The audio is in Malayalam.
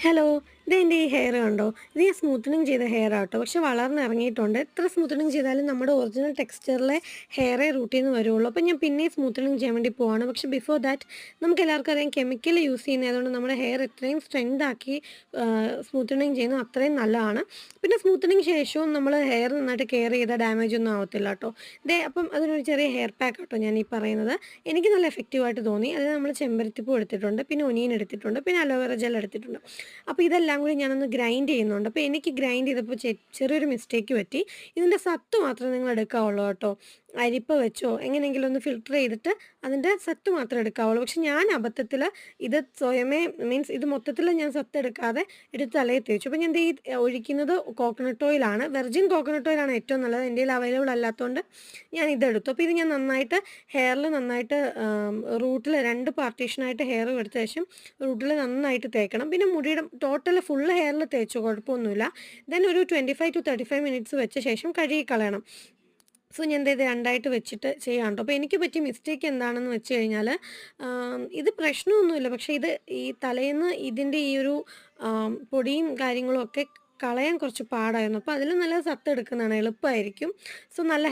ഹലോ! ഇതെൻ്റെ ഈ ഹെയർ കണ്ടോ? ഇത് ഞാൻ സ്മൂത്തനിങ് ചെയ്ത ഹെയർ ആട്ടോ. പക്ഷെ വളർന്നിറങ്ങിയിട്ടുണ്ട്. എത്ര സ്മൂത്തനിങ് ചെയ്താലും നമ്മുടെ ഒറിജിനൽ ടെക്സ്ചറിലെ ഹെയറേ റൂട്ടിൽ നിന്ന് വരുള്ളൂ. അപ്പോൾ ഞാൻ പിന്നെയും സ്മൂത്തനിങ് ചെയ്യാൻ വേണ്ടി പോവാണ്. പക്ഷെ ബിഫോർ ദാറ്റ് നമുക്കെല്ലാവർക്കും അറിയാം കെമിക്കൽ യൂസ് ചെയ്യുന്നതുകൊണ്ട് നമ്മുടെ ഹെയർ എത്രയും സ്ട്രെങ്ത് ആക്കി സ്മൂത്തനിങ് ചെയ്യുന്നത് അത്രയും നല്ലതാണ്. പിന്നെ സ്മൂത്തനിങ് ശേഷവും നമ്മൾ ഹെയർ നന്നായിട്ട് കെയർ ചെയ്താൽ ഡാമേജ് ഒന്നും ആവത്തില്ല കേട്ടോ. അപ്പം അതിനൊരു ചെറിയ ഹെയർ പാക്ക് കേട്ടോ ഞാൻ ഈ പറയുന്നത്. എനിക്ക് നല്ല എഫക്റ്റീവായിട്ട് തോന്നി. അത് നമ്മൾ ചെമ്പരത്തിപ്പൂ എടുത്തിട്ടുണ്ട്, പിന്നെ ഒനിയൻ എടുത്തിട്ടുണ്ട്, പിന്നെ അലോവേറ ജെൽ എടുത്തിട്ടുണ്ട്. അപ്പോൾ ഇതെല്ലാം കൂടി ഞാനൊന്ന് ഗ്രൈൻഡ് ചെയ്യുന്നുണ്ട്. അപ്പോൾ എനിക്ക് ഗ്രൈൻഡ് ചെയ്തപ്പോൾ ചെറിയൊരു മിസ്റ്റേക്ക് പറ്റി. ഇതിൻ്റെ സത്ത് മാത്രമേ നിങ്ങൾ എടുക്കാവുള്ളൂ കേട്ടോ. അരിപ്പ വെച്ചോ എങ്ങനെയെങ്കിലും ഒന്ന് ഫിൽട്ടർ ചെയ്തിട്ട് അതിൻ്റെ സത്ത് മാത്രമേ എടുക്കാവുള്ളൂ. പക്ഷെ ഞാൻ അബദ്ധത്തിൽ ഇത് സ്വയമേ മീൻസ് ഇത് മൊത്തത്തിൽ ഞാൻ സത്ത് എടുക്കാതെ എടുത്ത് തലയിൽ തേച്ചു. അപ്പോൾ ഞാൻ ഈ ഒഴിക്കുന്നത് കോക്കനട്ട് ഓയിലാണ്. വെർജിൻ കോക്കനട്ട് ഓയിലാണ് ഏറ്റവും നല്ലത്. എൻ്റെ കയ്യിൽ അവൈലബിൾ അല്ലാത്തതുകൊണ്ട് ഞാൻ ഇതെടുത്തു. അപ്പോൾ ഇത് ഞാൻ നന്നായിട്ട് ഹെയറിൽ നന്നായിട്ട് റൂട്ടിൽ 2 പാർട്ടീഷനായിട്ട് ഹെയർ എടുത്ത ശേഷം റൂട്ടിൽ നന്നായിട്ട് തേക്കണം. പിന്നെ മുടിയുടെ ടോട്ടൽ ഫുൾ ഹെയറിൽ തേച്ചു കുഴപ്പമൊന്നുമില്ല. ദെൻ ഒരു 25 to 35 മിനിറ്റ്സ് വെച്ച ശേഷം കഴുകി കളയണം. സോ ഞാൻ ഇത് രണ്ടായിട്ട് വെച്ചിട്ട് ചെയ്യാം കേട്ടോ. അപ്പോൾ എനിക്ക് പറ്റിയ മിസ്റ്റേക്ക് എന്താണെന്ന് വെച്ച് കഴിഞ്ഞാൽ ഇത് പ്രശ്നമൊന്നുമില്ല. പക്ഷേ ഇത് ഈ തലേന്ന് ഇതിൻ്റെ ഈ ഒരു പൊടിയും കാര്യങ്ങളും ഒക്കെ കളയാൻ കുറച്ച് പാടായിരുന്നു. അപ്പോൾ അതിലും നല്ല സത്ത് എടുക്കുന്നതാണ്, എളുപ്പമായിരിക്കും. സോ നല്ല